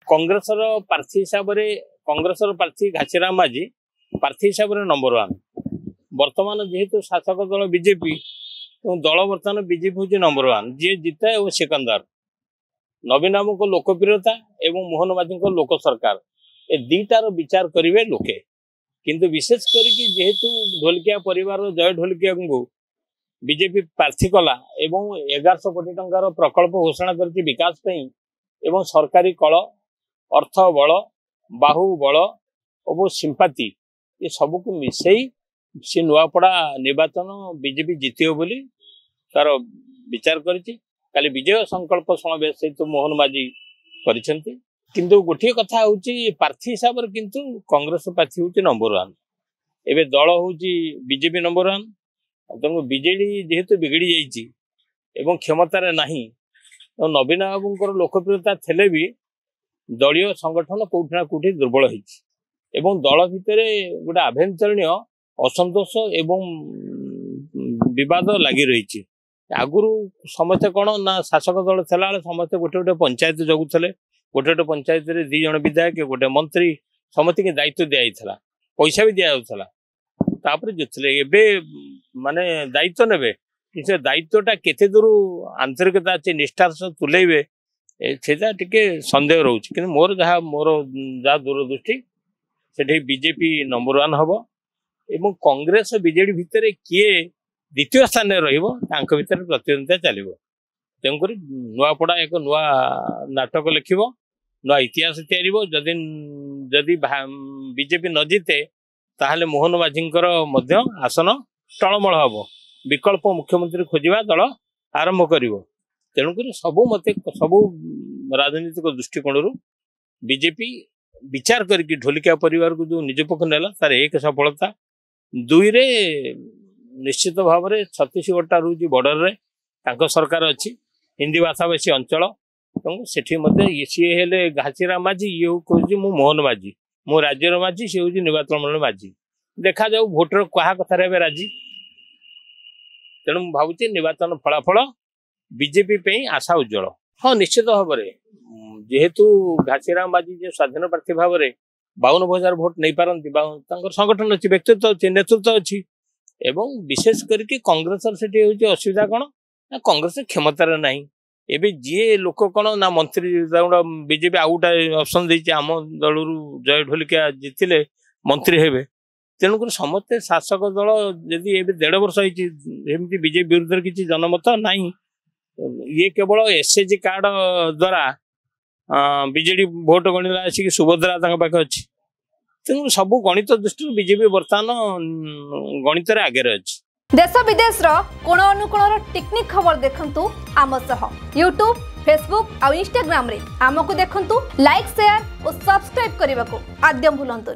कांग्रेस प्रार्थी हिसाब से कांग्रेस प्रार्थी घासीराम माझी प्रार्थी हिसाब से नंबर 1 वर्तमान जेहेतु शासक दल बीजेपी दल बर्तमान बीजेपी हूँ नंबर 1 जी जिते और सिकंदर नवीन बाबू को लोकप्रियता एवं मोहन माझी को लोक सरकार ए दीटार विचार करेंगे लोके किंतु विशेष करके जेहेतु ढोलकिया परिवार जय ढोलकिया को बीजेपी प्रार्थी कला एवं 1100 कोटी टंकार प्रकल्प घोषणा करके विकास एवं सरकारी कल अर्थ बल बाहुबल और सिंपाती ये सब को मिसई सी नुआपड़ा निर्वाचन बीजेपी जीतियो बोली तार विचार करी विजय संकल्प समावेश सहित मोहन माझी करिसेंती किंतु गोटे कथा हूँ प्रार्थी हिसाब से किंतु कांग्रेस प्रार्थी हूँ नंबर 1 एवं दल हूँ बीजेपी नंबर 1 तेणु बीजेडी जेहेतु बिगड़ी जाइए क्षमतार नहीं नवीन बाबू लोकप्रियता थे भी दलीय संगठन कौटना कौटी दुर्बल हो दल भितर गोटे आभ्यंतरीण असंतोष एवं विवाद लगी रही आगुरी समस्ते कौन ना शासक दल थला समस्ते गोटे गोटे पंचायत जगुले गोटे गोटे पंचायत 2 जन विधायक गोटे मंत्री समस्त के दायित्व दिया पैसा भी दिपर जोले एवं माने दायित्व ने से दायित्वटा केते दूर आंतरिकता अच्छे निष्ठार तुलेबे से टिके सन्देह रोचे कि मोर जहाँ दूरदृष्टि से बीजेपी नंबर 1 हम एवं कांग्रेस बीजेडी भितर किए द्वितीय स्थान में भितर प्रतिद्वंदिता चलो तेणुक नुआपड़ा एक नुआ नाटक लिख नुआ इतिहास जदि बीजेपी न जीते ताहले मोहन माझी आसन टलमल हम विकल्प मुख्यमंत्री खोजा दल आरंभ कर तेणुक सबू मत सबू राजनीतिक दृष्टिकोण बीजेपी विचार करके ढोलिकिया परिवार को जो निज पक्ष नेला तार एक सफलता 2 रे निश्चित भाव में छत्तीसगढ़ रोज बॉर्डर रे सरकार अच्छी हिंदी भाषाभाषी अंचल से सी हेले घासीराम माझी ये कहूँ मु मोहन माझी मो राज्यर माझी सी हूँ निर्वाचन मंडल माझी देखा जाऊ भोटर क्या कथार राजी तेणु भावुँ निर्वाचन फलाफल बीजेपी पे आशा उज्जवल हाँ निश्चित भाव में जेहेतु घासीराम माझी जो स्वाधीन प्रार्थी भाव में 52,000 भोट नहीं पारती संगठन अच्छी व्यक्तित्व अच्छी नेतृत्व अच्छी एवं विशेष करके कांग्रेस से असुविधा कौन ना कांग्रेस क्षमतार ना एवं जी लोक कौन ना मंत्री बीजेपी आउ गोटे ऑप्शन देती आम दल जय ढोलिकिया जीतिले मंत्री हेबे तेणुक समस्ते शासक दल जदि 1.5 वर्ष होती बीजेपी विरुद्ध किसी जनमत ना ये केवल एसएचजी कार्ड द्वारा बीजेडी भोट गणिला आसिक सुभद्रा पाखे अच्छी तेणु सब गणित दृष्टि बीजेपी बर्तमान गणित आगे अच्छी देश विदेश कोण अनुकोण टेक्निक खबर देखंतु आम सह यूट्यूब फेसबुक और इंस्टाग्राम रे आमको देखंतु लाइक शेयर और सब्सक्राइब करने को आद्य भूलंतुनि।